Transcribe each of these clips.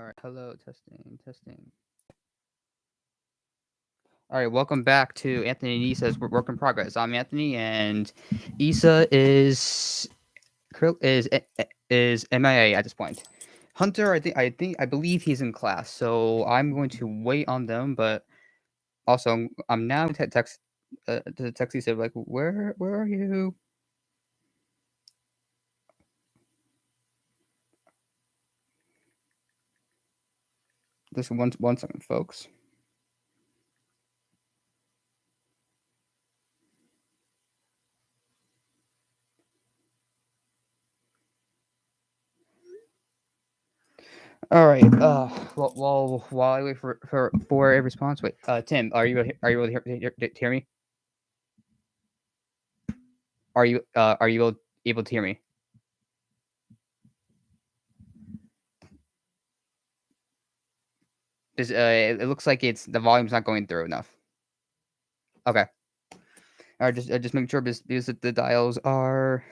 All right. Hello. Testing. Testing. All right. Welcome back to Anthony and Issa's Work in Progress. I'm Anthony, and Issa is is MIA at this point. Hunter, I believe he's in class, so I'm going to wait on them. But also, I'm now text to text Issa like, where are you? Just one second, folks. All right. While I wait for a response, wait. Tim, are you able to hear me? Are you able to hear me? It looks like it's the volume's not going through enough. Okay. All right. Just make sure because the dials are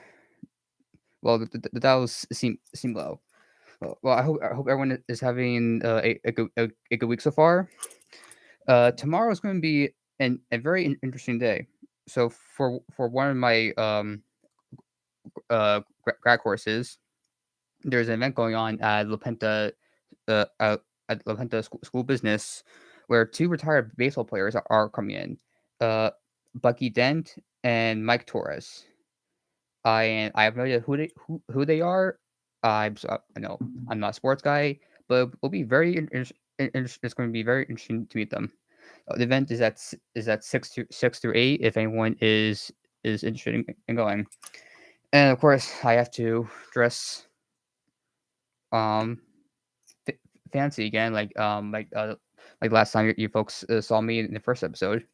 the dials seem low. Well, I hope everyone is having a good week so far. Tomorrow is going to be a very interesting day. So for one of my grad courses, there's an event going on at uh, uh, La Penta School Business, where two retired baseball players are coming in, uh, Bucky Dent and Mike Torres. I have no idea who they are. I know I'm not a sports guy, but it'll be it's going to be very interesting to meet them. The event is at 6 through 8. If anyone is interested in going, and of course I have to dress um f- fancy again, like last time you folks saw me in the first episode.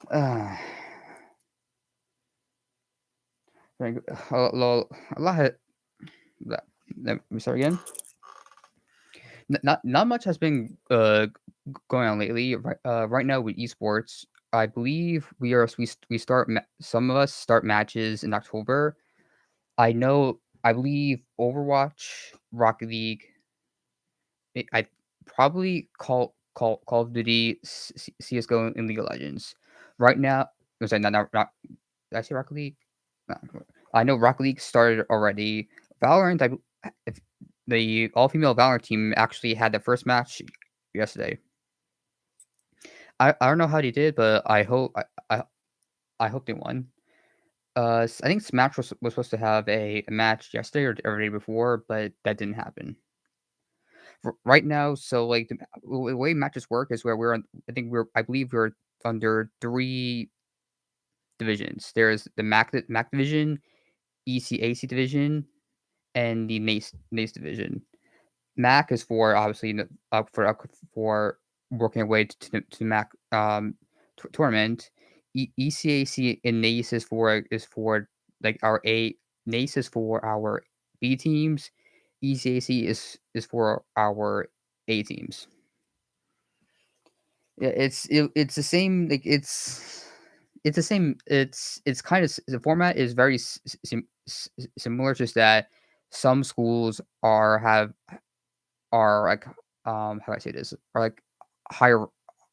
Uh, a lot. Let me start again. Not much has been going on lately. Right now with esports, I believe we start some of us start matches in October. I believe Overwatch, Rocket League. I probably Call of Duty, CS:GO, and League of Legends. Right now, was I not did I say Rocket League? No, I know Rocket League started already. Valorant, if the all female Valorant team actually had their first match yesterday. I don't know how they did, but I hope they won. I think Smash was supposed to have a match yesterday or the day before, but that didn't happen. Right now, so like the way matches work is where I believe we're under three divisions. There's the Mac division, ECAC division, and the NACE division. Mac is for obviously for working our way to Mac tournament. ECAC and NACE is for like our A NACE is for our B teams. ECAC is for our A teams. Yeah, it's the same. Like it's the same. It's kind of the format is very similar. Just that some schools are like how do I say this are like higher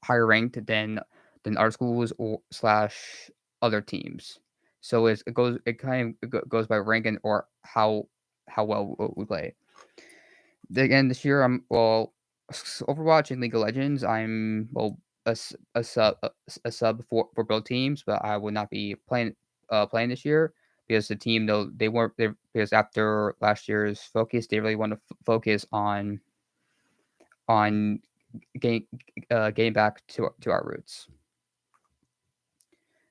higher ranked than other schools or slash other teams. So it kind of goes by ranking or how well we play. Again, this year Overwatch and League of Legends. I'm a sub for both teams, but I will not be playing this year because the team though they weren't they, because after last year's focus, they really want to focus on getting getting back to our roots.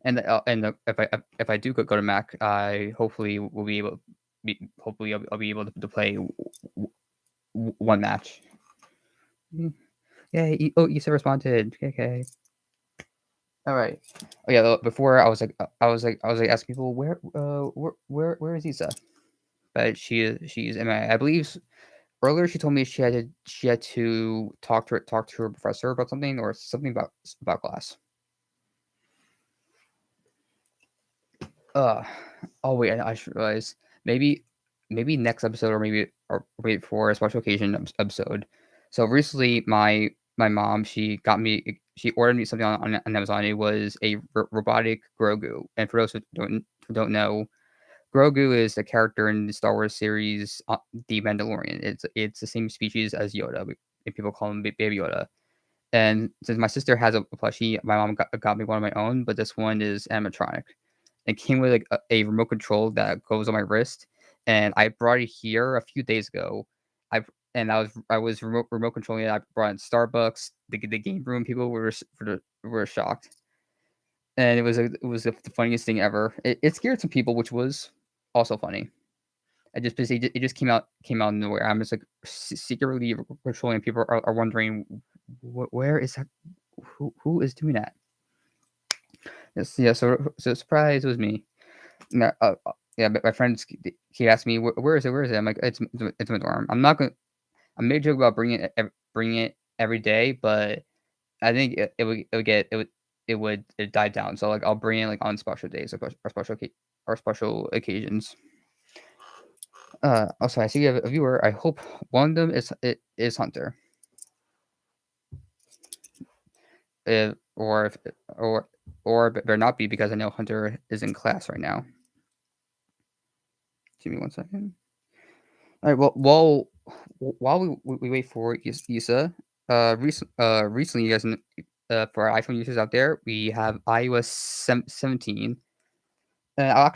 If I do go to Mac, I hopefully will be able hopefully I'll be able to play one match. Mm. Yeah. You said responded. Okay. All right. Oh yeah. Before I was like asking people where is Isa? But she's in my I believe earlier she told me she had to talk to her professor about something or something about class. Uh oh wait, I should realize maybe maybe next episode or maybe or wait for a special occasion episode. So recently, my mom she ordered me something on Amazon. It was a robotic Grogu, and for those who don't know, Grogu is a character in the Star Wars series, The Mandalorian. It's the same species as Yoda. And people call him Baby Yoda. And since my sister has a plushie, my mom got me one of my own, but this one is animatronic. It came with like a remote control that goes on my wrist, and I brought it here a few days ago. I was remote controlling it. I brought it in Starbucks, the game room. People were shocked, and it was the funniest thing ever. It scared some people, which was also funny. It just came out of nowhere. I'm just like secretly controlling. People are wondering, where is that? Who is doing that? Yes, yeah. So surprise, it was me. No, yeah, but my friends he asked me, Where is it? Where is it?" I'm like, "It's my dorm." I'm not gonna. I made a joke about bringing it every day, but I think it would die down. So like I'll bring it like on special days or special occasions. Also, I see you have a viewer. I hope one of them is Hunter. Or if or better not be, because I know Hunter is in class right now. Give me one second. All right. Well, while we wait for Isa, recently, you guys, for our iPhone users out there, we have iOS 17. I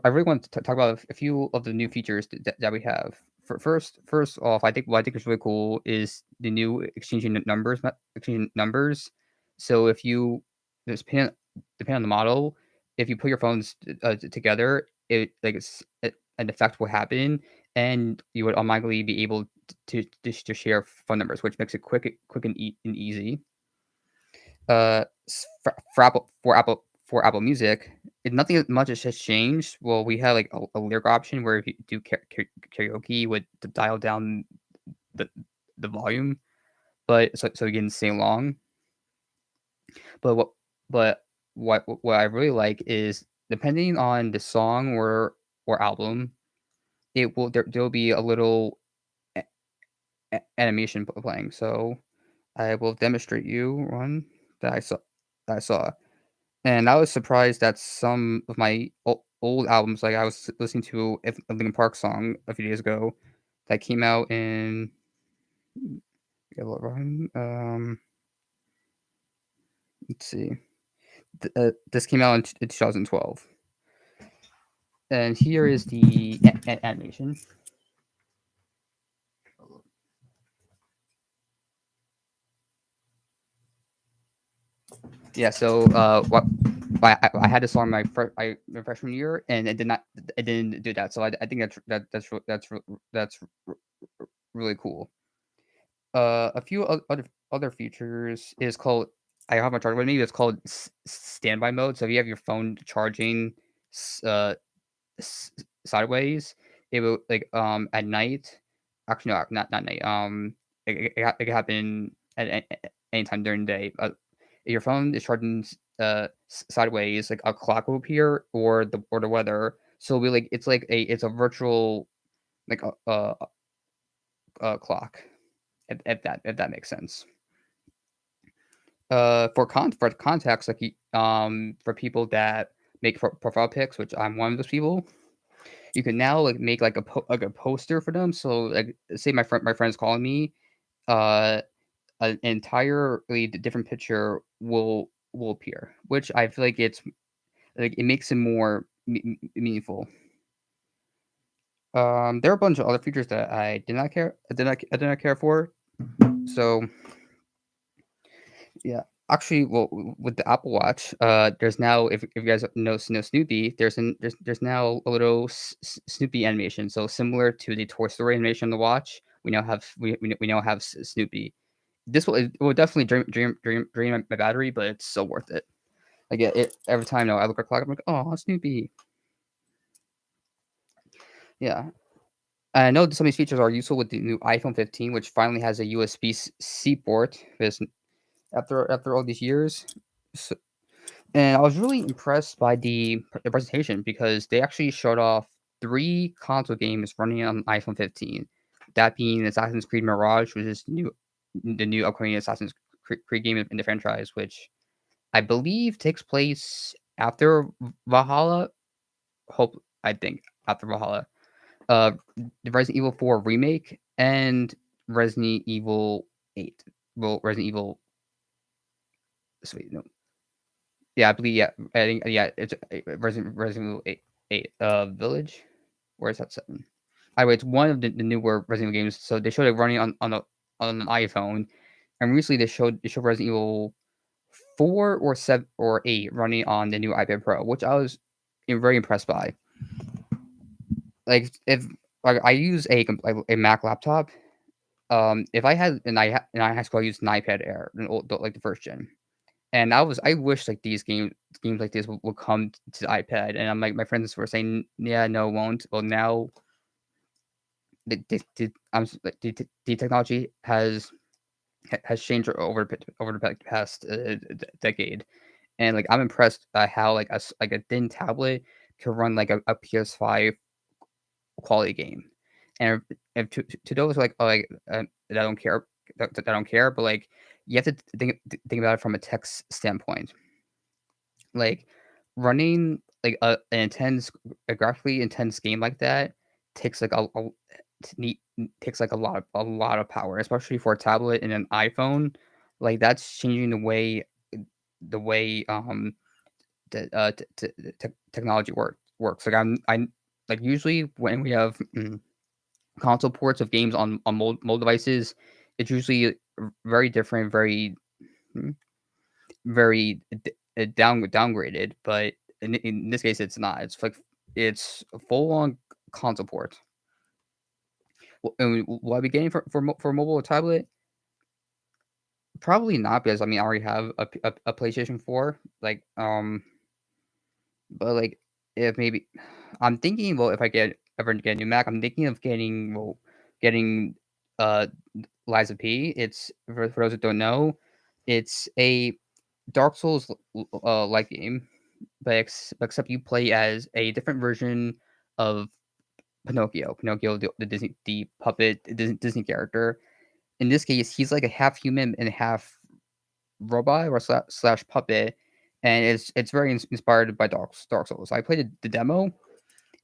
really want to talk about a few of the new features that we have. First off, I think what I think is really cool is the new exchanging numbers. So if you just depending on the model, if you put your phones together, an effect will happen, and you would automatically be able to share phone numbers, which makes it quick and easy. For Apple Music, nothing much has changed. Well, we have like a lyric option where if you do karaoke, you would dial down the the volume, but so you can sing along. But what I really like is, depending on the song or album, there'll be a little a- animation playing. So I will demonstrate you one that I saw. And I was surprised that some of my old albums, like I was listening to a Linkin Park song a few days ago that came out in, let's see, this came out in 2012. And here is the animation. Yeah, so what I had this song my freshman year, and it didn't do that. So I think that's really cool. A few other features is called, I have my charger with me. It's called standby mode. So if you have your phone charging s- uh, sideways, it will like at night. Actually, no, not night. It can happen at any time during the day. If your phone is charging sideways, like a clock will appear, or the weather. So we like it's a virtual, like a clock. If that makes sense. For context, like for people that make profile pics, which I'm one of those people, you can now like make like a poster for them. So like, say my friend's calling me, uh, an entirely different picture will appear, which I feel like it makes it more meaningful. There are a bunch of other features that I did not care for. So yeah. Actually, well, with the Apple Watch, there's now, if you guys know Snoopy, there's now a little Snoopy animation. So similar to the Toy Story animation on the watch, we now have Snoopy. It will definitely drain my battery, but it's so worth it. Like every time now I look at the clock, I'm like, oh, Snoopy. Yeah. I know that some of these features are useful with the new iPhone 15, which finally has a USB-C port. Because after all these years, so, and I was really impressed by the presentation, because they actually showed off. 3 console games running on iPhone 15. That being Assassin's Creed Mirage, which is the new upcoming Assassin's Creed game in the franchise, which I believe takes place after Valhalla. I think after Valhalla. Uh, the Resident Evil 4 remake and Resident Evil 8. Well, Resident Evil. Sweet, no. Yeah, I believe. Yeah, I think. Yeah, it's Resident Evil 8. Village. Where is that 7? Anyway, it's one of the newer Resident Evil games. So they showed it running on an iPhone, and recently they showed Resident Evil 4 or 7 or 8 running on the new iPad Pro, which I was very impressed by. Like if like I use a Mac laptop. If I had in high school I used an iPad Air, like the first gen, and I wish like these games like this would come to the iPad, and I'm like my friends were saying, yeah, no, it won't. Well, now the technology has changed over the past decade, and like I'm impressed by how like a thin tablet can run like a PS5 quality game. And to those like that don't care that don't care, but like you have to think about it from a tech standpoint. Like running like an intense, a graphically intense game like that takes like takes like a lot of power, especially for a tablet and an iPhone. Like that's changing the way the technology works. Like I like usually when we have console ports of games on mobile devices, it's usually very different, mm, very downgraded. But in this case, it's not. It's like it's a full on console port. And will I be getting for mobile or tablet? Probably not because I mean I already have a PlayStation 4. But like if maybe I'm thinking, well, if I ever get a new Mac, I'm thinking of getting uh Liza P. It's for those that don't know, it's a Dark Souls like game, but except you play as a different version of Pinocchio. Pinocchio, the Disney, the puppet Disney character. In this case, he's like a half human and half robot or slash puppet, and it's very inspired by Dark Souls. I played the demo.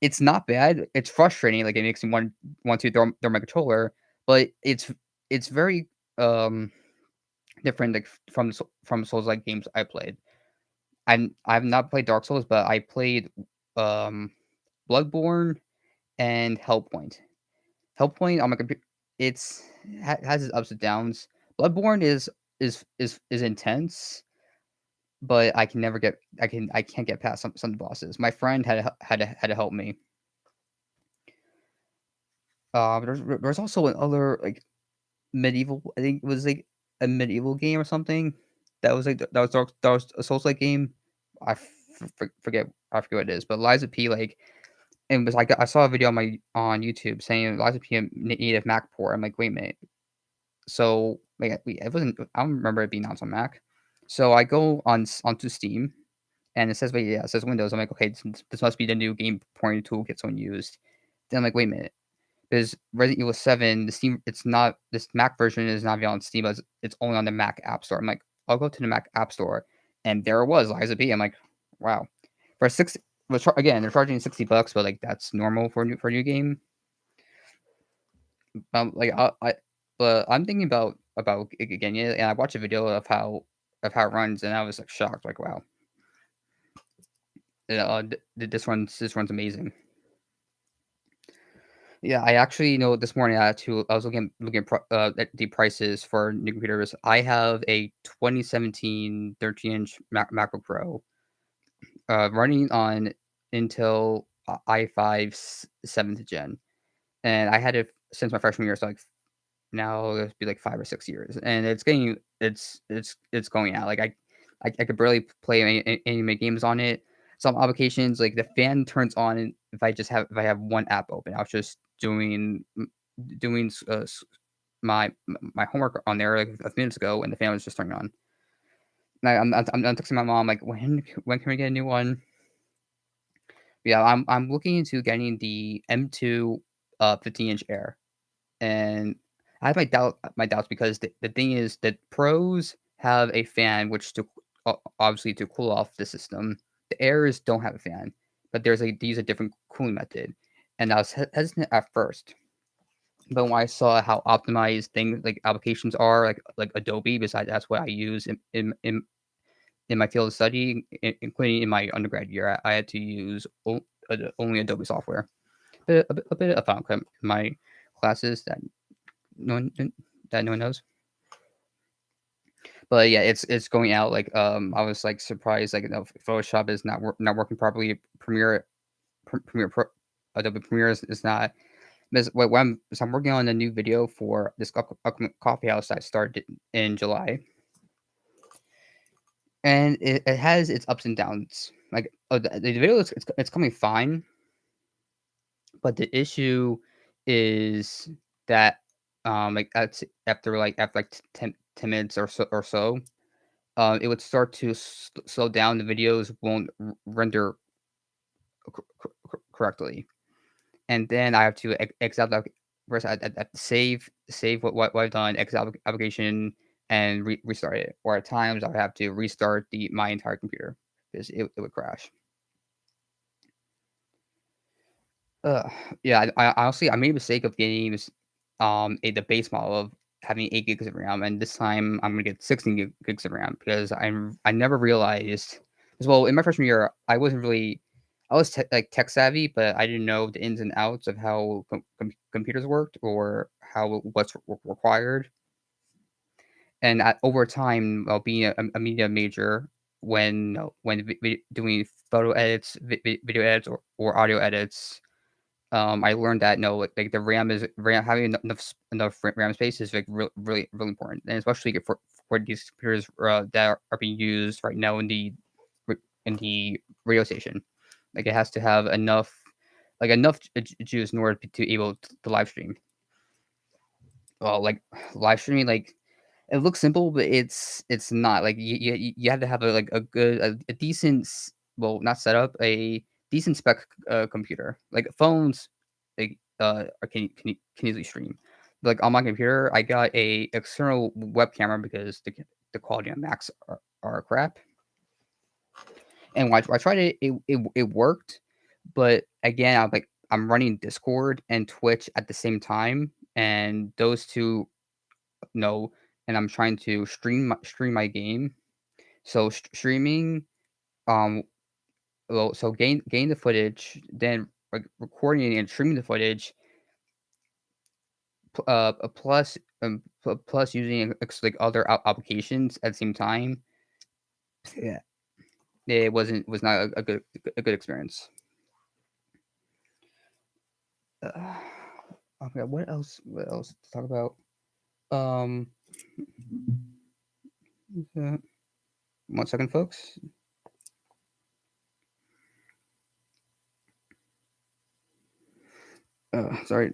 It's not bad. It's frustrating. Like it makes me want to throw my controller, but it's very different like from Souls like games I played. I've not played Dark Souls, but I played um Bloodborne and Hellpoint. Hellpoint on my computer, it's has its ups and downs. Bloodborne is intense, but I can never get I can't get past some of the bosses. My friend had to help me. There's also another like medieval. I think it was like a medieval game or something. That was a Souls like game. I forget what it is, but Liza P like and was like I saw a video on YouTube saying Liza P native Mac port. I'm like, wait a minute. So like it wasn't. I don't remember it being on Mac. So I go onto Steam and it says, wait, yeah, it says Windows. I'm like, okay, this must be the new game porting toolkit someone used. Then I'm like, wait a minute. Because Resident Evil 7, the Steam, it's not, this Mac version is not available on Steam, but it's only on the Mac App Store. I'm like, I'll go to the Mac App Store. And there it was, Liza B. I'm like, wow. For again, they're charging $60, but like that's normal for a new game. Like but I'm thinking about again, yeah, and I watched a video of how it runs, and I was like shocked, like wow, this one's amazing. Yeah, I actually know this morning I was at the prices for new computers. I have a 2017 13-inch MacBook Pro running on Intel i5 7th gen, and I had it since my freshman year, so like now it'll be like 5 or 6 years, and it's going out. Like I could barely play any of my games on it. Some applications like the fan turns on if I have one app open. I was just doing my homework on there like a few minutes ago, and the fan was just turning on. And I'm texting my mom like when can we get a new one? Yeah, I'm looking into getting the M2 15-inch Air, and I have my doubts because the thing is that pros have a fan which to obviously to cool off the system. The Airs don't have a fan, but they use a different cooling method, and I was hesitant at first. But when I saw how optimized things like applications are, like Adobe, besides that's what I use in my field of study, including in my undergrad year, I had to use only Adobe software. A bit of Final Cut in my classes no one that no one knows. But yeah, it's going out like I was like surprised like Photoshop is not working properly. Premiere Pro, Adobe Premiere is not. This so I'm working on a new video for this coffee house that started in July, and it has its ups and downs. Like the video is it's coming fine, but the issue is that like after like 10 minutes or so, it would start to slow down. The videos won't render correctly, and then I have to exit the first. I have to save what I've done, exit application, and restart it. Or at times I have to restart my entire computer because it would crash. Uh, yeah, I honestly I made a mistake of getting the base model of having 8 gigs of RAM, and this time I'm gonna get 16 gigs of RAM because I never realized as well in my freshman year I was like tech savvy, but I didn't know the ins and outs of how computers worked or how what's required. And over time, being a media major, when doing photo edits, video edits, or audio edits, I learned that no, like the RAM having enough RAM space is like really important, and especially for these computers that are being used right now ra- in the radio station. Like it has to have enough juice in order to be able to live stream. Well, like live streaming, like it looks simple, but it's not. Like you have to have a decent well not setup a decent spec computer. Like phones, can easily stream. Like on my computer, I got a external web camera because the quality on Macs are crap. And when I tried it worked, but again, I'm running Discord and Twitch at the same time, and those two no, and I'm trying to stream my game. So streaming, um, well, so gain the footage, then recording and streaming the footage, plus using like other applications at the same time. Yeah, it was not a good experience. Uh, okay, what else? What else to talk about? Um, uh, 1 second, folks. Sorry,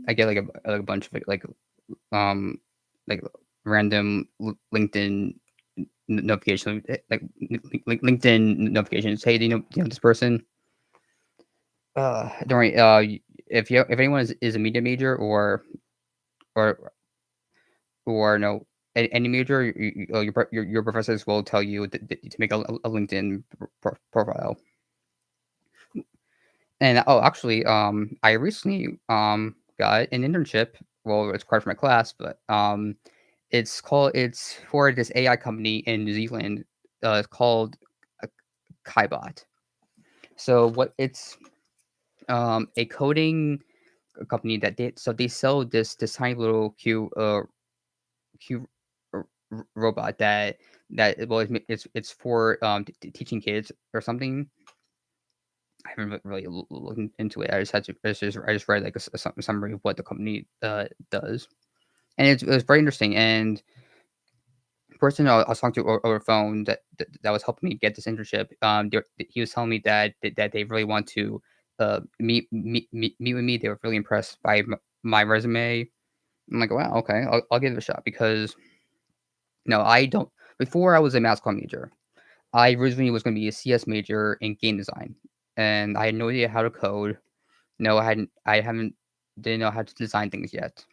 I get like a bunch of um like random LinkedIn notification LinkedIn notifications. Hey, do you know this person? Don't worry. If anyone is a media major or no any major, your professors will tell you to make a LinkedIn profile. And oh, actually, I recently got an internship. Well, it's required for my class, but it's for this AI company in New Zealand. It's called uh, Kaibot. So what it's a coding company that they sell this tiny little Q robot that well it's for teaching kids or something. I haven't really looked into it. I just read like a summary of what the company does, and it was very interesting. And the person I was talking to over the phone that was helping me get this internship, he was telling me that they really want to meet with me. They were really impressed by my resume. I'm like, wow, okay, I'll give it a shot because no, I don't. Before I was a mass comm major, I originally was going to be a CS major in game design. and I had no idea how to code. No, I haven't didn't know how to design things yet.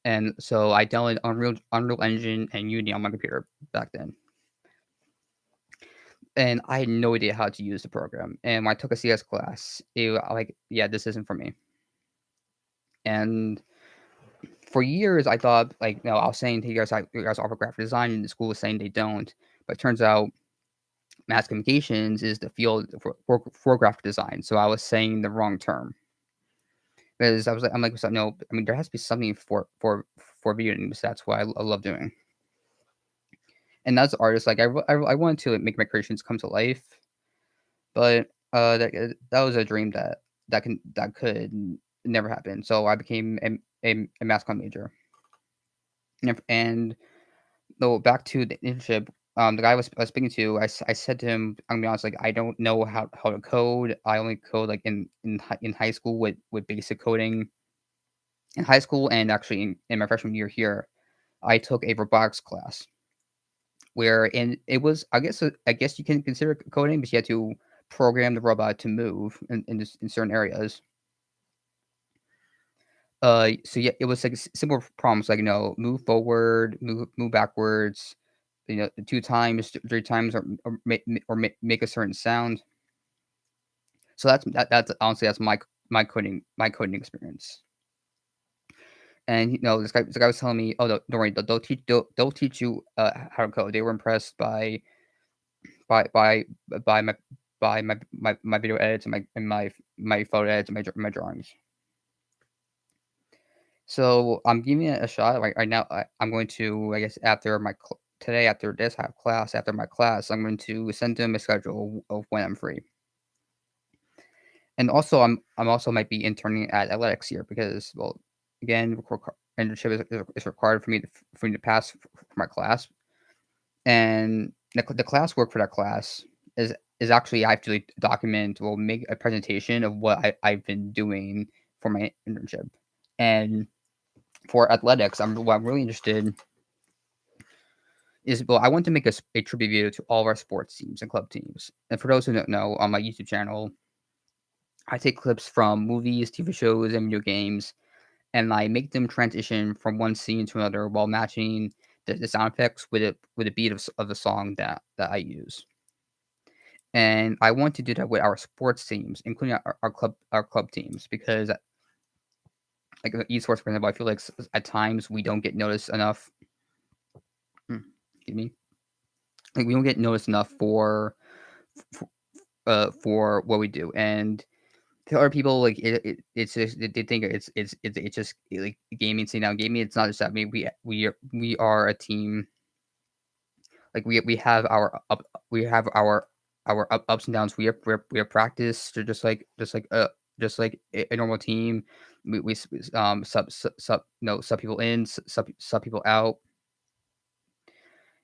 And so I downloaded Unreal Engine and Unity on my computer back then. And I had no idea how to use the program. And when I took a CS class, like, yeah, this isn't for me. And for years, I thought, like, no, I was saying to you guys offer graphic design, and the school was saying they don't. But it turns out mass communications is the field for graphic design. So I was saying the wrong term. Because I'm like, so, no, I mean, there has to be something for video games. That's what I love doing. And as an artist, like, I wanted to like, make my creations come to life, but that was a dream that could never happen. So I became a mass comm major. And though back to the internship, the guy I was speaking to, I said to him, I'm gonna be honest, like I don't know how to code. I only code like in high school with basic coding. In high school and actually in my freshman year here, I took a robotics class where and it was I guess you can consider it coding, but you had to program the robot to move in certain areas. So yeah, it was like simple problems like move forward, move backwards, 2 times, 3 times, or make a certain sound. So that's honestly that's my coding experience. And this guy was telling me, oh, don't worry, they'll teach you how to code. They were impressed by by by my my video edits and my photo edits and my drawings. So I'm giving it a shot right now. I'm going to, I guess, after today, after this I have class, after my class, I'm going to send them a schedule of when I'm free. And also, I'm also might be interning at athletics here because, well, again, internship is required for me to pass for my class, and the class work for that class is actually I have to like, document, well, make a presentation of what I've been doing for my internship. And for athletics, what I'm really interested is, well, I want to make a tribute video to all of our sports teams and club teams. And for those who don't know, on my YouTube channel, I take clips from movies, TV shows, and video games, and I make them transition from one scene to another while matching the sound effects with a beat of the song that I use. And I want to do that with our sports teams, including our club teams, because like esports, for example, I feel like at times we don't get noticed enough. Excuse me. Like we don't get noticed enough for what we do, and to other people, like it's just they think it's just like gaming. See now, gaming. It's not just that. I mean, we are a team. Like we have our ups and downs. We have practice to just like a normal team. We sub people in, sub people out,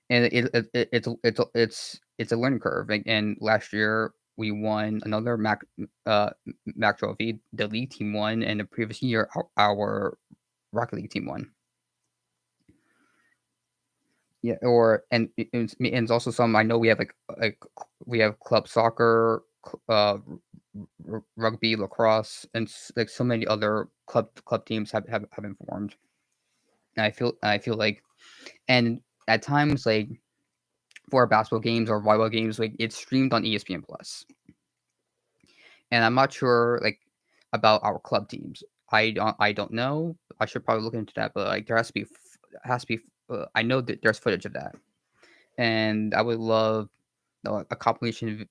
and it's a learning curve. And last year we won another Mac trophy. The league team won, and the previous year our Rocket League team won. Yeah, it's also some I know we have like we have club soccer, rugby, lacrosse, and like so many other club teams have been formed. And I feel like, and at times like for our basketball games or volleyball games, like it's streamed on ESPN Plus. And I'm not sure like about our club teams. I don't know. I should probably look into that, but like there has to be. I know that there's footage of that, and I would love a compilation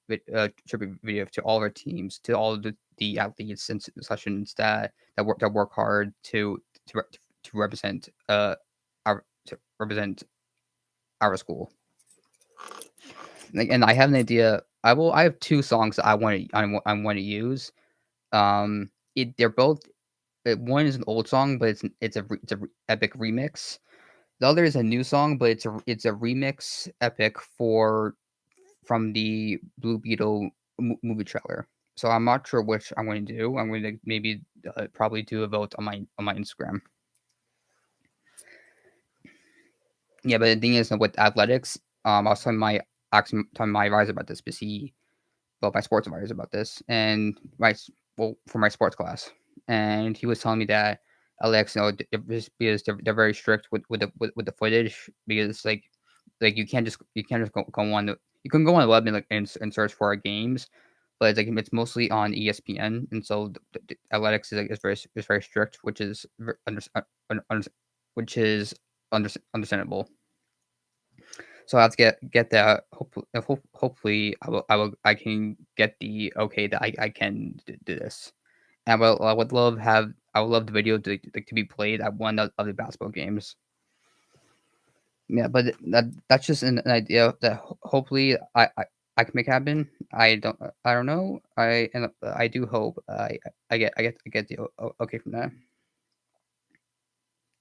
tribute video to all of our teams, to all of the athletes and sessions that work hard to represent to represent our school. Like, and I have an idea. I have 2 songs that I want to use. They're both one is an old song, but it's a epic remix. The other is a new song, but it's a remix epic from the Blue Beetle movie trailer. So I'm not sure which I'm going to do. I'm going to maybe probably do a vote on my Instagram. Yeah, but the thing is with athletics, I was telling my advisor about this because my sports advisor about this, and for my sports class, and he was telling me that LX, just because they're very strict with the footage, because you can't just go on the you can go on the web and and search for our games, but it's mostly on ESPN, and so the athletics is very strict, which is which is understandable. So I have to get that. Hopefully, I can get the okay that I can do this. And I would love the video to be played at one of the basketball games. Yeah, but that's just an idea that hopefully I can make happen. I don't know. I do hope I get the okay from that.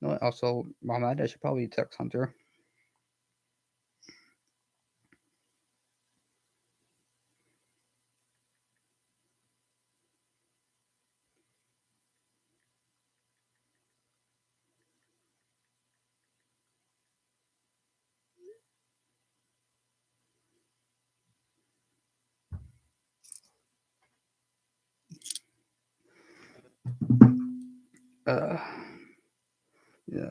You know what, also, Mohammed, I should probably text Hunter. Uh, yeah.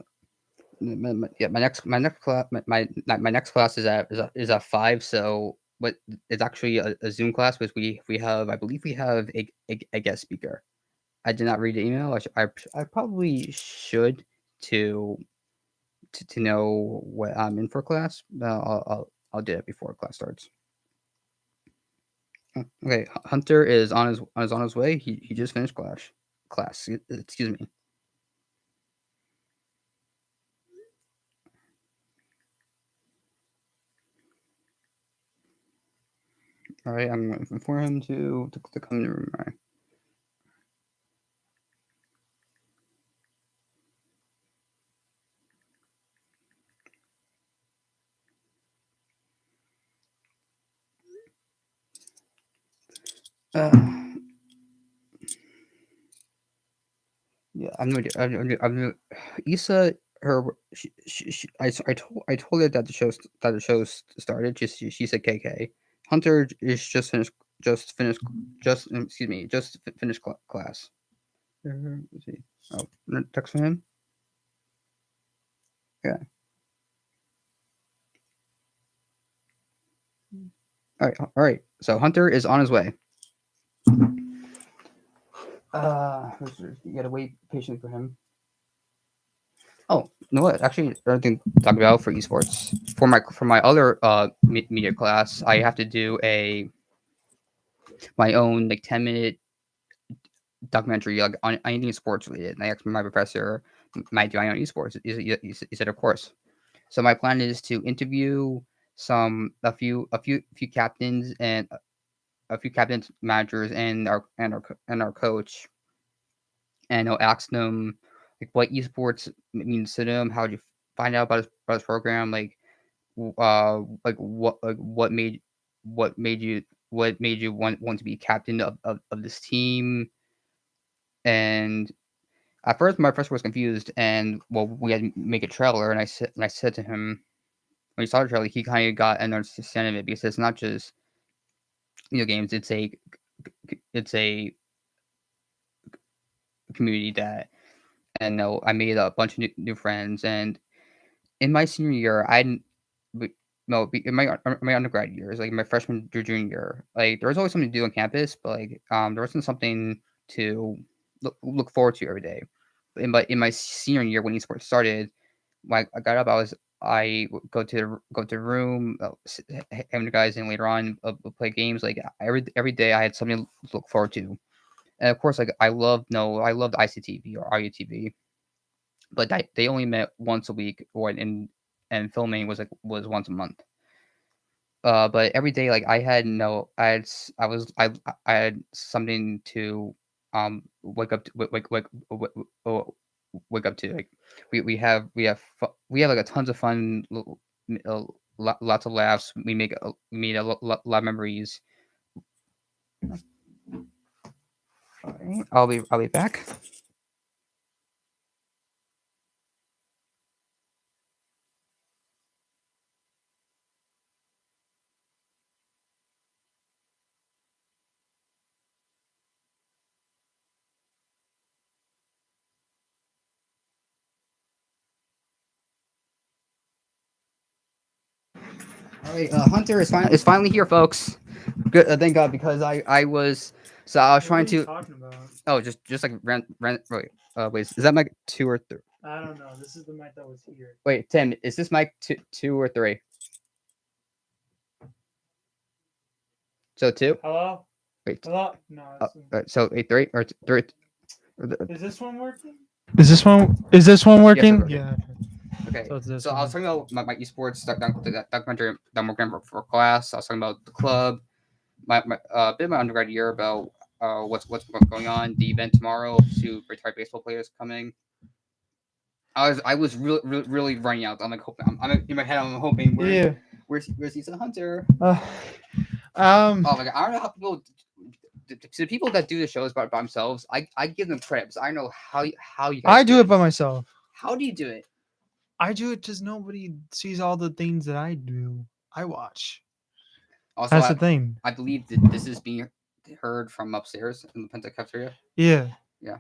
My next class my next class is at 5. So but it's actually a Zoom class, which we have I believe we have a guest speaker. I did not read the email. I probably should to to know what I'm in for class. I'll do it before class starts. Okay, Hunter is on his way. He just finished class. Excuse me. All right, I'm going for him to come in the room. All right. Uh, Yeah, I'm gonna Issa, I told her that that the show started. She said KK. Hunter is just finished excuse me finished class. Let's see. Oh, text from him. Yeah. All right. So Hunter is on his way. You gotta wait patiently for him. Oh, you know what? Actually, another thing to talk about for esports for my other media class, I have to do a my own 10-minute documentary on anything sports related. And I asked my professor, "Might do I on esports?" He said, "Of course." So my plan is to interview a few captains and a few captains, managers, and our coach, and I'll ask them what esports means to them. How did you find out about his program? What made you want to be captain of this team? And at first, my professor was confused, and well, we had to make a trailer, and I said to him when he saw the trailer, he kind of got an understanding of it because it's not just video games; it's a community that, and no, I made a bunch of new friends, and in my senior year, I didn't. No, in my undergrad years, like my freshman through junior year, like there was always something to do on campus, but there wasn't something to look forward to every day. In my senior year when esports started, when I got up, I would go to the room, having the guys in later on, play games. Like every day, I had something to look forward to. And of course, I loved ICTV or RUTV, but they only met once a week, and filming was once a month. But every day, like I had no, I had s- I had something to wake up to wake up to. Like we have like a tons of fun, lots of laughs. We made a lot of memories. All right, I'll be back. All right, Hunter is finally here, folks. Good, thank God, because I was so I was What trying are you to. talking about? Oh, just like wait, wait, is that mic two or three? I don't know. This is the mic that was here. Wait, Tim, is this mic two or three? So two. Hello? Wait, Hello? No, it's, so wait, three or three? is this one working? Is this one Yes, working? okay. Yeah. Okay, So it's this so I was one. talking about my esports documentary that we're going for class. I was talking about the club, my bit of my undergrad year about what's going on, the event tomorrow, two retired baseball players coming. I was really running out. I'm like hoping. I'm in my head. I'm hoping Yeah. where's Ethan Hunter? Uh, um, Oh my god! I don't know how people. To the people that do the shows by themselves, I give them credit. Because I don't know how you guys I do do it it. by myself. How do you do it? I do it because nobody sees all the things that I do. I watch. Also, That's the thing. I believe that this is being heard from upstairs in the Penta cafeteria. Yeah. Yeah.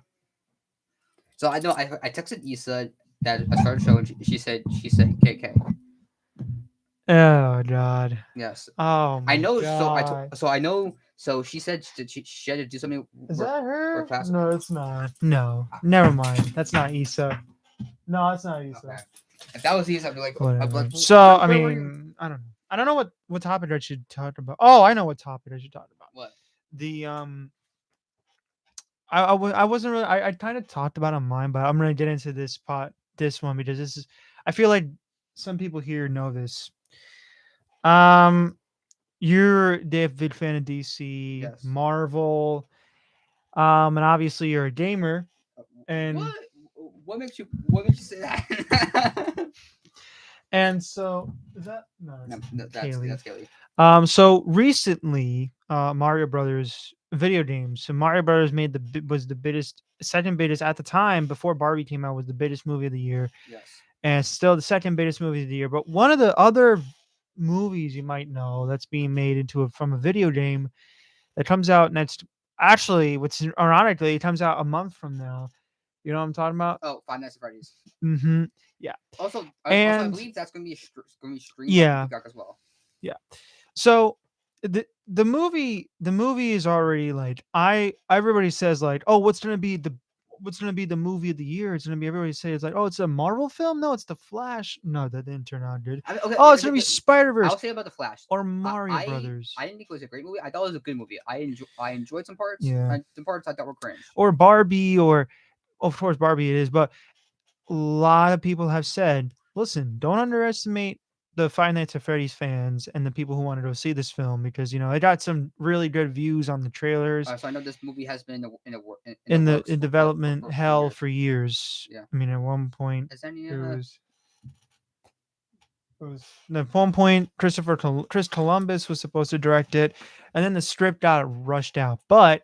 So I know I texted Issa that I started the show and she said KK. Oh God. Yes. Oh I my know. God. So I know. So she said she had to do something Is for that for her? class. No, it's not. No. Never mind. That's not Issa. No, it's not Issa. Okay. If that was Issa, I'd be like, Whatever. So where were you? I don't know. I don't know what topic I should talk about. Oh, I know what topic I should talk about. What? The I wasn't really I kind of talked about it on mine, but I'm gonna get into this one because this is I feel like some people here know this. Um, you're a big fan of DC, Yes. Marvel, and obviously you're a gamer. And What? What makes you say that? and so is that no, No, that's no, Kaylee. that's Kelly. So recently, Mario Brothers video games. So Mario Brothers was the biggest, second biggest at the time before Barbie came out was the biggest movie of the year, Yes. and it's still the second biggest movie of the year. But one of the other movies you might know that's being made into from a video game that comes out next. Actually, which ironically, it comes out a month from now. You know what I'm talking about? Oh, Five Nights at Freddy's. Mm-hmm. Yeah. Also, I And believe that's going to be streamed on yeah, Peacock as well. yeah. So the movie is already like everybody says like, oh, what's gonna be the movie of the year? It's gonna be everybody says like, oh, it's a Marvel film. No, it's the Flash. No, that didn't turn out good. I mean, okay, Oh, okay, it's okay, gonna be okay. Spider I'll Verse say about the Flash. or Mario I Brothers. didn't think it was a great movie. I thought it was a good movie. I enjoyed some parts, Yeah, and some parts I thought were cringe. or Barbie, or of course Barbie it is, but a lot of people have said, listen, don't underestimate the Five Nights at Freddy's fans and the people who want to go see this film because it got some really good views on the trailers So I know this movie has been in the in the works in development for hell years. for years. Yeah. I mean, at one point Is there any it was at one point Chris Columbus was supposed to direct it, and then the script got rushed out. But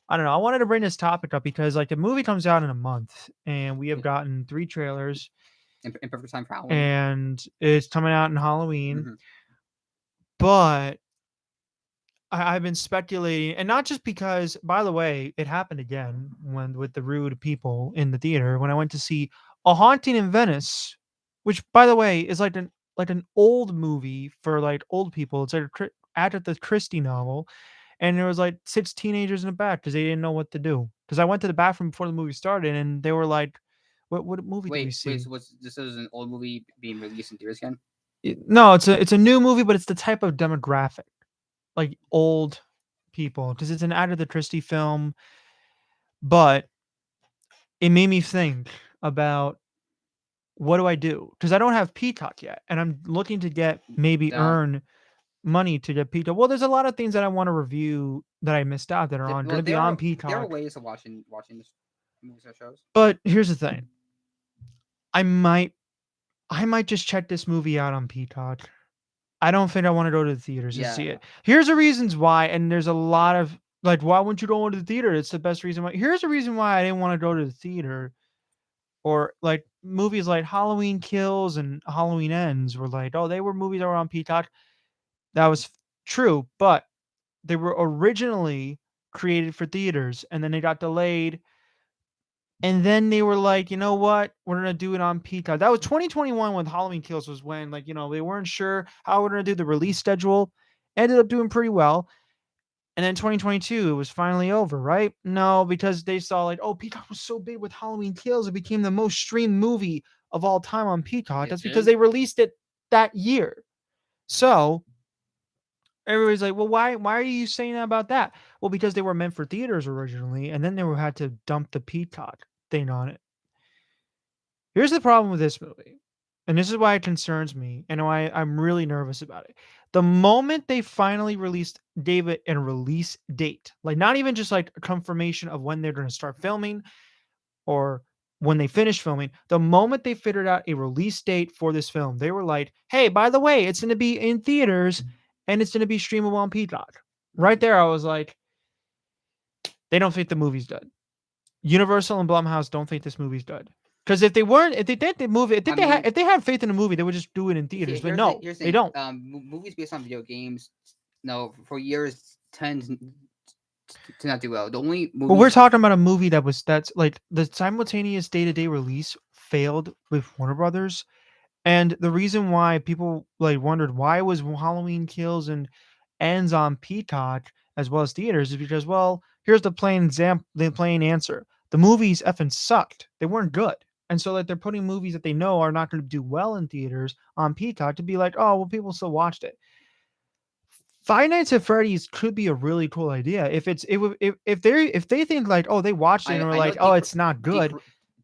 I don't know. I wanted to bring this topic up because like the movie comes out in a month, and we have gotten three trailers, in perfect time for Halloween? and it's coming out in Halloween. Hmm. But I've been speculating, and not just because. By the way, it happened again when with the rude people in the theater when I went to see A Haunting in Venice, which, by the way, is like an old movie for like old people. It's like Agatha Christie novel, and there was like six teenagers in the back because they didn't know what to do. Because I went to the bathroom before the movie started, and they were like, "What movie did we Wait. see?" So what's this is an old movie being released in theaters again? No, it's a new movie, but it's the type of demographic like old people because it's an Agatha Christie film, but it made me think about what do I do? Because I don't have Peacock yet, and I'm looking to get maybe Um, earn money to get Peacock. Well, there's a lot of things that I want to review that I missed out that are well, gonna be on there are Peacock. ways of watching this movies or shows. But here's the thing: I might I might just check this movie out on Peacock. I don't think I want to go to the theaters to Yeah. see it. Here's the reasons why, and there's a lot of like, why wouldn't you go to the theater? It's the best reason why. Here's the reason why I didn't want to go to the theater, or like movies like Halloween Kills and Halloween Ends were like, oh, they were movies that were on Peacock. That was true, but they were originally created for theaters, and then they got delayed And then they were like, you know what? We're gonna do it on Peacock. That was 2021 when Halloween Kills was when, like, they weren't sure how we're gonna do the release schedule. Ended up doing pretty well. And then 2022, it was finally over, right? No, because they saw like, oh, Peacock was so big with Halloween Kills, it became the most streamed movie of all time on Peacock. It That's because did. they released it that year. So everybody's like, well, why are you saying that about that? Well, because they were meant for theaters originally, and then they were had to dump the Peacock thing on it. Here's the problem with this movie, and this is why it concerns me, and why I'm really nervous about it. The moment they finally released David and release date, like not even just like a confirmation of when they're going to start filming or when they finish filming, the moment they figured out a release date for this film, they were like, "Hey, by the way, it's going to be in theaters and it's going to be streamable on Peacock." Right Mhm. there, I was like, "They don't think the movie's done." Universal and Blumhouse don't think this movie's good. Because if they did the movie, I mean, if they had faith in the movie, they would just do it in theaters. But no, here's the they thing. don't. Movies based on video games, no, for years tend to not do well. The only But we're movies, talking about a movie that's like the simultaneous day to day release failed with Warner Brothers, and the reason why people like wondered why was Halloween Kills and ends on Peacock as well as theaters is because, well, here's the plain answer. The movies effing sucked. They weren't good. And so like they're putting movies that they know are not going to do well in theaters on Peacock to be like, oh well, people still watched it. Five Nights at Freddy's could be a really cool idea if it's it would if they think like, oh, they watched it and were I know like, oh, it's not the good, cr-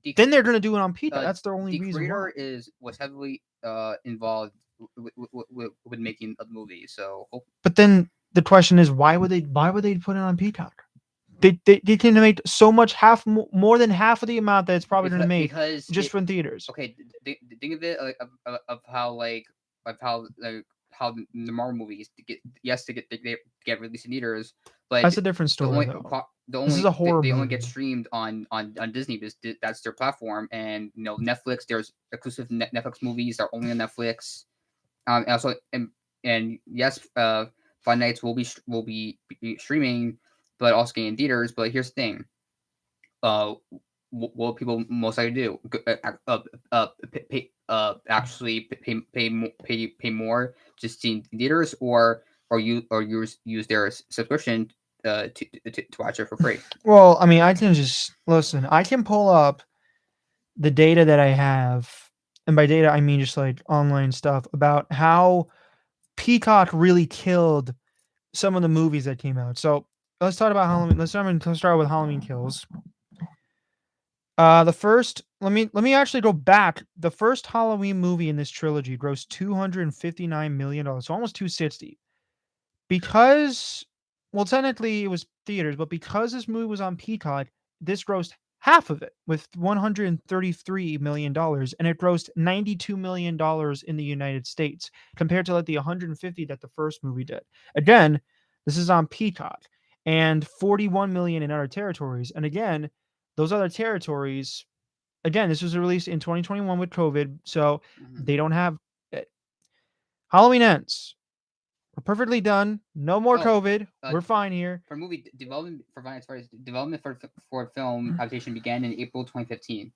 the then they're gonna do it on Peacock. uh, That's their only the reason why. creator is was heavily involved with making a movie. So But then the question is, why would they put it on Peacock? They can make so much more than half of the amount that it's probably going to make because just it from theaters. okay, think of it like of how how the Marvel movies to get yes to get released in theaters, but That's a different the story only though. This is only a horror they only get movie. streamed on Disney because that's their platform, and Netflix. There's exclusive Netflix movies that are only on Netflix. And also and yes, Fun Nights will be streaming, but also getting in theaters. But here's the thing uh, what people most likely do? Actually pay more just to theaters, or use their subscription to watch it for free. Well, I mean, I can just listen. I can pull up the data that I have, and by data I mean just like online stuff about how Peacock really killed some of the movies that came out. So let's talk about Halloween. Let's start with Halloween Kills. The first let me actually go back. The first Halloween movie in this trilogy grossed $259 million, so almost 260. Because well, technically it was theaters, but because this movie was on Peacock, this grossed half of it with $133 million, and it grossed $92 million in the United States compared to like the 150 that the first movie did. Again, this is on Peacock and 41 million in other territories. And again, those other territories, again, this was released in 2021 with COVID, so Mhm. they don't have it. Halloween ends. We're perfectly done. No more Oh, COVID. uh, We're fine here. for movie development for Vine, as far as development for film adaptation began in April 2015.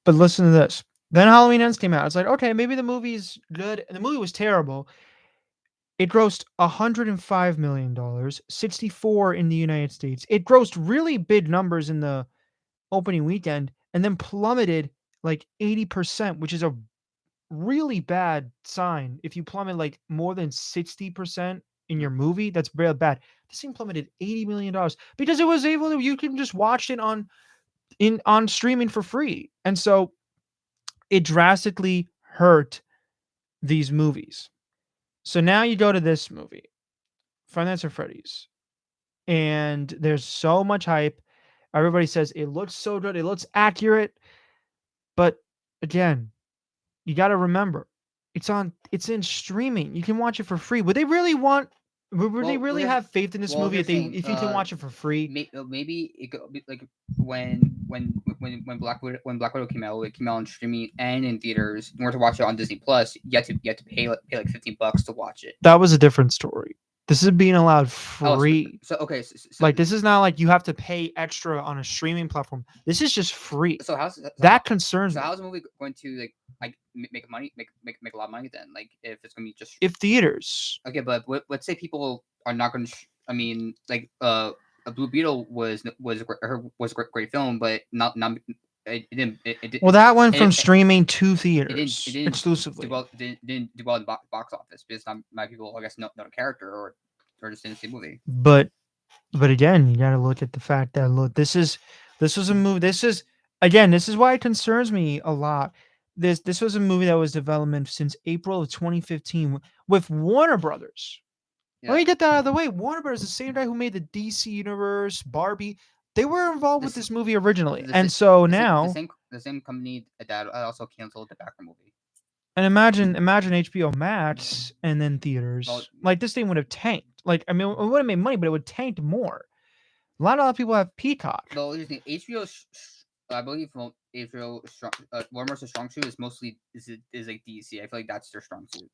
But listen to this. Then Halloween Ends came out. It's like, okay, maybe the movie's good. And the movie was terrible. It grossed $105 million, 64 in the United States. It grossed really big numbers in the opening weekend and then plummeted like 80%, which is a really bad sign. If you plummet like more than 60% in your movie, that's real bad. This thing plummeted $80 million because it was able to, you can just watch it on streaming for free. And so it drastically hurt these movies. So now you go to this movie, Five Nights at Freddy's, and there's so much hype. Everybody says it looks so good, it looks accurate, but again, you got to remember, it's in streaming. You can watch it for free. Would they really have faith in this movie Here's the thing. if you can watch it for free? Maybe it could be like when Black Widow came out, it came out on streaming and in theaters. In order to watch it on Disney Plus, you had to pay like $15 to watch it. That was a different story. This is being allowed Oh, free. so okay, so Like, this is not like you have to pay extra on a streaming platform. This is just free. so That concerns me. how's the movie going to like make money make a lot of money then? Like if it's gonna be just If theaters okay, but let's say people are not going to. I mean, like a Blue Beetle was a great film, but not it didn't well, that went from it, streaming to it theaters didn't do exclusively. well didn't do well in the box office because not many people I guess know the character or just didn't see the movie. But again, you gotta look at the fact that look, this was a movie. This is again, this is why it concerns me a lot. This was a movie that was development since April of 2015 with Warner Brothers. Let Yeah, me get that out of the way. Warner Brothers, the same guy who made the DC Universe, Barbie, they were involved with this this movie originally. the And so the now, same company that also canceled the Backer movie. and imagine HBO Max and then Well, theaters. Like this thing would have tanked. Like I mean, it would have made money, but it would tanked more. A lot of people have Peacock, the here's the thing, HBO, I believe HBO strong, Warner's strong suit is mostly is like DC. I feel like that's their strong suit.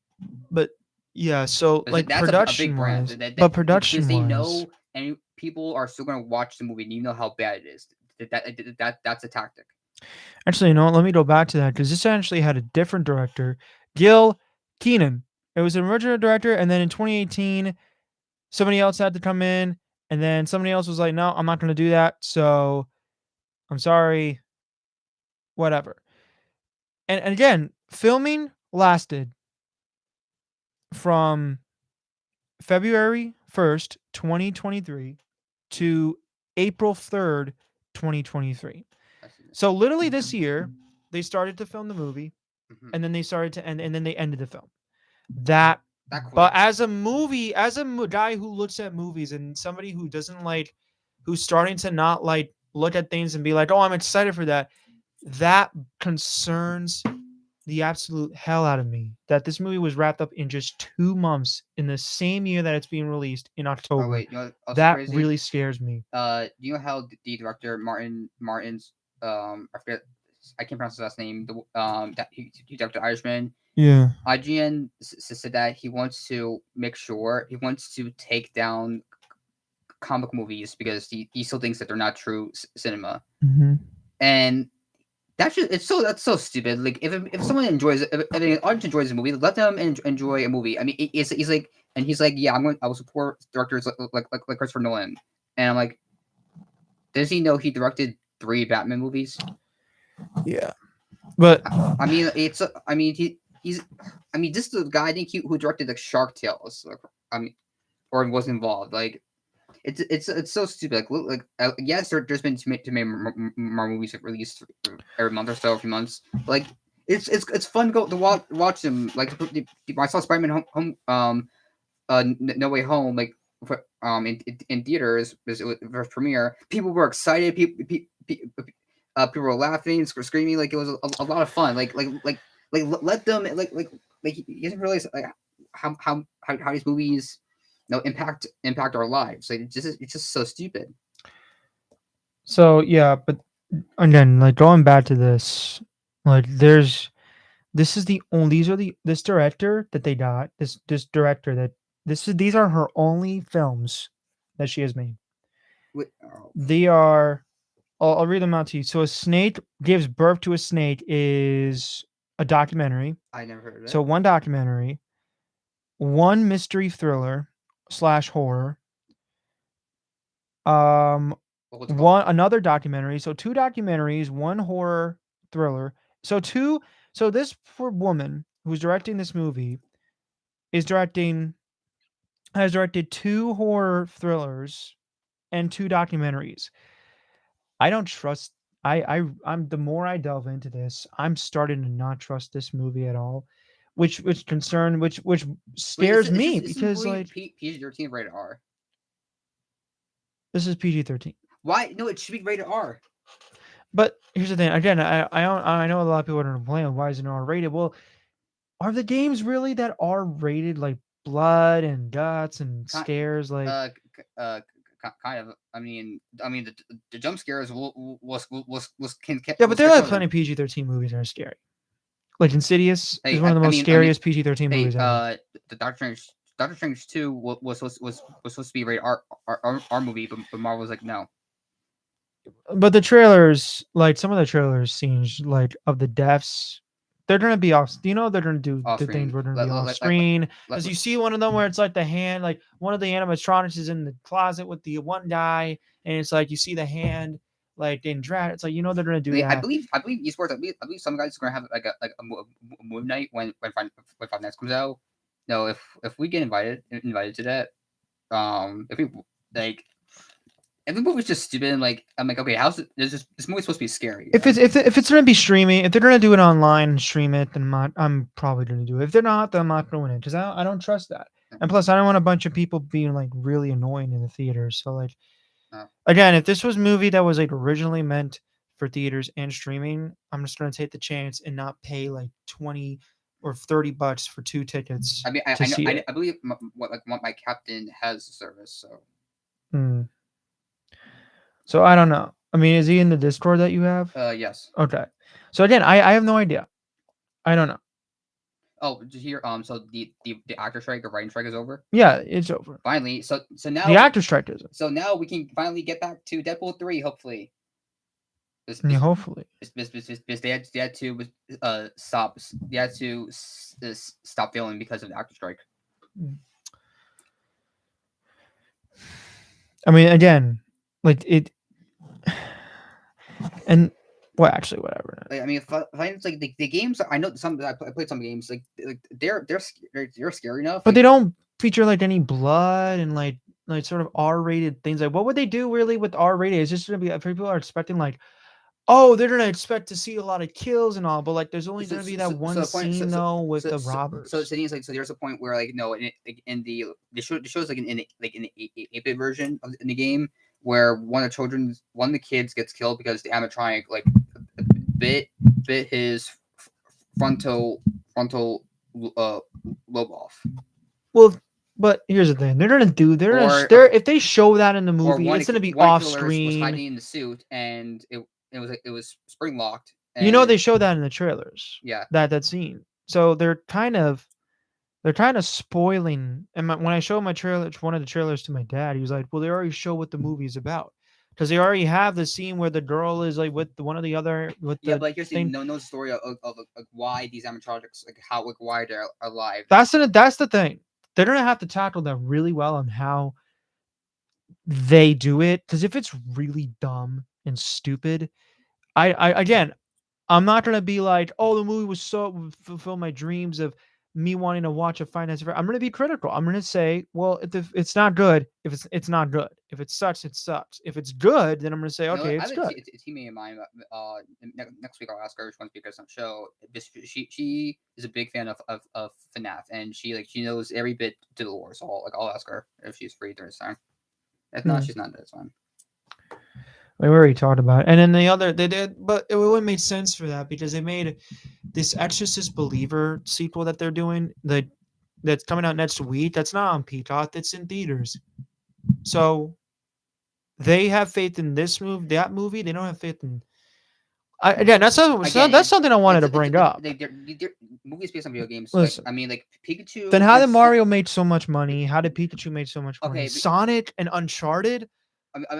but yeah. So Because like that's a big production brand wise, but because production they wise, know and people are still gonna watch the movie and you know how bad it is. That's a tactic. actually, you know what? Let me go back to that because this actually had a different director, Gil Keenan. It was an original director, and then in 2018, somebody else had to come in, and then somebody else was like, "No, I'm not going to do that." So I'm sorry, whatever. And again, filming lasted from February 1st, 2023 to April 3rd, 2023. I see. So literally this year, they started to film the movie, Mm-hmm. and then they started to end, and then they ended the film. That, That but quick. as a movie, as a guy who looks at movies and somebody who doesn't like, who's starting to not like look at things and be like, oh, I'm excited for that. That concerns the absolute hell out of me that this movie was wrapped up in just 2 months in the same year that it's being released in Oh October. wait, you know what's also That crazy? really scares me. Do you know how the director Martin's I forget I can't pronounce his last name. The that he directed Irishman. Yeah. IGN said that he wants to make sure he wants to take down comic movies because he still thinks that they're not true cinema. Hmm. And that's so stupid. Like if someone enjoys if an audience enjoys a movie, let them enjoy a movie. I mean, he's like and he's like, yeah, I will support directors like Christopher Nolan. And I'm like, does he know he directed 3 Batman movies? Yeah. But I mean, I mean he's I mean this is the guy I think who directed like Shark Tales. Like, I mean, or was involved. Like it's so stupid. Like yes, there's been too many more movies released every month or so, every few months. But, like it's fun to go to watch them. Like I saw Spider-Man No Way Home like in theaters because it was first premiere. People were excited. People were laughing, screaming like it was a lot of fun. Let them like he doesn't realize like how these movies impact our lives. Like it's just so stupid. so yeah, but again, like going back to this, like this is the only these are the this director that they got, this director that these are her only films that she has made. Oh, They are I'll read them out to you. So a snake gives birth to a snake is a documentary. I never heard of So it. one documentary, one mystery thriller slash horror, um, What's it called? one another documentary. So two documentaries, one horror thriller. So two. So this poor woman who's directing this movie is directing has directed two horror thrillers and two documentaries. I don't trust. I'm the more I delve into this, I'm starting to not trust this movie at all, which Wait, scares me is this because movie like PG-13 rated R? this is PG-13. Why? No, it should be rated R. But here's the thing. Again, I know a lot of people are complaining why is it R rated. Well, are the games really that R rated? Like blood and guts and Kind, scares? Like kind of. I mean, the jump scares yeah, will but there scare are plenty children. of PG-13 movies that are scary. Like Insidious is Hey, one of the most I mean, scariest PG-13 hey, movies ever. the Doctor Strange Doctor Strange 2 was supposed to be a rated R movie, but Marvel was like, no. But the trailers, like some of the trailers scenes, like of the deaths, they're gonna be off. You know, they're gonna do Off the things screen. where they're gonna be off screen. Because you see one of them where it's like the hand, like one of the animatronics is in the closet with the one guy, and it's like you see the hand like in drag. It's like you know they're gonna do that. I believe esports. I believe some guys are gonna have a movie night when Five Nights comes out. No, if we get invited to that, if we like if the movie's just stupid, and like I'm like, okay, how's it? This movie's supposed to be scary. If it's if it's gonna be streaming, if they're gonna do it online and stream it, then I'm probably gonna do it. If they're not, then I'm not going in because I don't trust that. And plus, I don't want a bunch of people being like really annoying in the theater. So like Uh, again, if this was a movie that was like originally meant for theaters and streaming, I'm just gonna take the chance and not pay like 20 or $30 for 2 tickets I mean, to see it. I believe what my captain has the service. So Hmm. So I don't know. I mean, is he in the Discord that you have? yes. Okay. So again, I have no idea. I don't know. Oh, did you hear? So the actor strike or writing strike is over. Yeah, it's over. Finally, The actor strike isn't. so now we can finally get back to Deadpool 3. Hopefully, Yeah, hopefully. they had to stop stop filming because of the actor strike. I mean, again, like it, and well, actually, whatever. Like, I mean, it's like the games. I know some. I played some games. Like they're scary enough. But Like, they don't feature like any blood and like sort of R-rated things. Like, what would they do really with R-rated? It's just gonna be people are expecting like, oh, they're gonna expect to see a lot of kills and all, but like, there's only gonna be that one the point. scene though with the robbers. So the thing is like, so there's a point where like no, in the shows like in the 8-bit version of in the game where one of the kids gets killed because the animatronic like bit his frontal lobe off. Well, but here's the thing: if they show that in the movie, it's gonna be one off killer was screen. hiding in the suit and it was spring locked. You know they show that in the trailers. Yeah. That scene. So they're kind of spoiling. And when I show my trailer, one of the trailers to my dad, he was like, "Well, they already show what the movie's about." Because they already have the scene where the girl is like with one of the other with Yeah, the but like here's the thing. no story of why these animatronics like how like why they're alive. That's the thing. They're gonna have to tackle that really well on how they do it. Because if it's really dumb and stupid, I again, I'm not gonna be like, "Oh, the movie was so fulfill my dreams of me wanting to watch a finance." I'm gonna be critical. I'm gonna say, "Well, if it's not good, if it's not good. If it sucks, it sucks. If it's good, then I'm gonna say, You know, okay, I it's have good." a teammate of mine. Next week I'll ask her if she wants to be a guest on the show. She is a big fan of FNAF, and she knows every bit to the lore. So I'll ask her if she's free during this time. If not, Hmm. she's not. That's fine. We already talked about it. And then the other they did, but it wouldn't make sense for that because they made this Exorcist Believer sequel that they're doing that's coming out next week. That's not on Peacock. It's in theaters. So they have faith in this movie, that movie. They don't have faith in. Again, that's something I wanted to bring up. They're movies based on video games. Like Listen, I mean, like then Pikachu. how did Mario make so much money? How did Pikachu make so much money? Okay, Sonic and Uncharted. I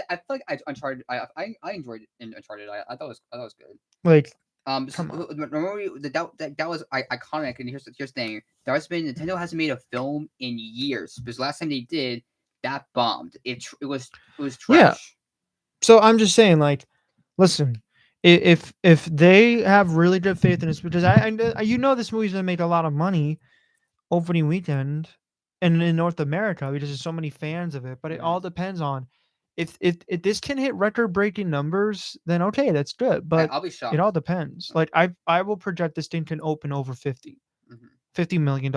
feel like Uncharted. I enjoyed it in Uncharted. I thought it was good. Like, come on. Remember that was iconic. And here's the thing: Nintendo hasn't made a film in years because last time they did that bombed. It was trash. Yeah. So I'm just saying, like, listen, if they have really good faith in this, because you know this movie's gonna make a lot of money opening weekend, and in North America because there's so many fans of it. But it all depends on if this can hit record breaking numbers, then okay, that's good. But I'll be shocked. it all depends. Like I will project this thing can open over 50, Mhm. $50 million.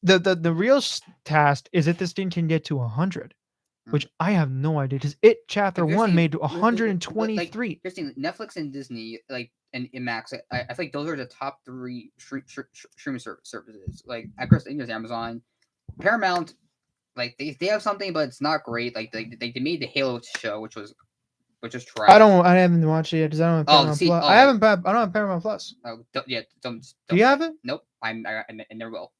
The real task is if this thing can get to 100, which I have no idea because it chapter Like, here's one the- made like, 123. Here's the thing, Netflix and Disney, like and Max. I feel like those are the top three streaming services. Like, of course, there's Amazon, Paramount. Like they have something, but it's not great. Like they made the Halo show, which was trash. I haven't watched it yet because I don't have Paramount Plus. I don't have Paramount Plus. Oh, yeah, don't. Do you have it? Nope. I never will.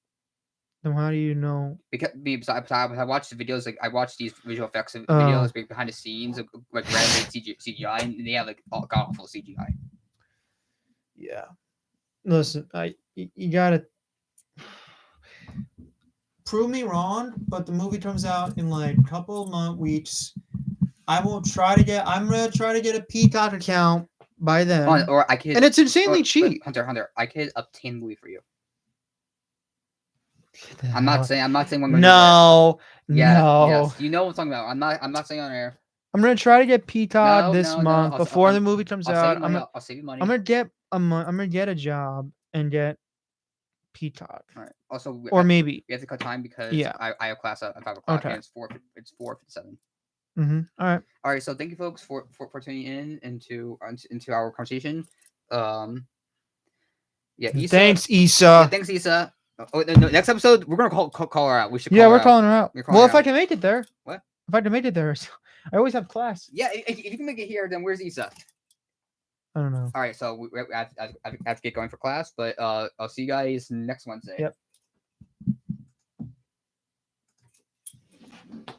Then how do you know? Because I watched the videos, like I watched these visual effects Oh, videos behind the scenes, like random CGI, and they have like god awful CGI. yeah. Listen, you gotta prove me wrong, but the movie comes out in like a couple weeks. I will try to get. I'm gonna try to get a Peacock account by then, Or I could, and it's insanely or wait, cheap. Hunter, I could obtain the movie for you. Get the hell. I'm not saying what I'm gonna do, but No, yeah, no. yes, you know what I'm talking about. I'm not saying on air. I'm gonna try to get Peacock No, this no, no. month before the movie comes I'll save out. you money. I'll save you I'm money. gonna get I'm gonna get a job and get Peacock, All right. Also, or maybe we have to cut time because yeah. I have class at 5 o'clock and Okay. it's 4:57. All right. All right. So thank you, folks, for tuning in into our conversation. Um. Yeah, Issa. Thanks, Yeah, Issa. thanks, Issa. Oh, no, next episode we're gonna call her out. We should Yeah, call her we're out. calling her out. We're calling Well, her if I out. can make it there. What? If I can make it there, I always have class. Yeah, if you can make it here, then where's Issa? I don't know. All right, so I have to get going for class, but I'll see you guys next Wednesday. Yep.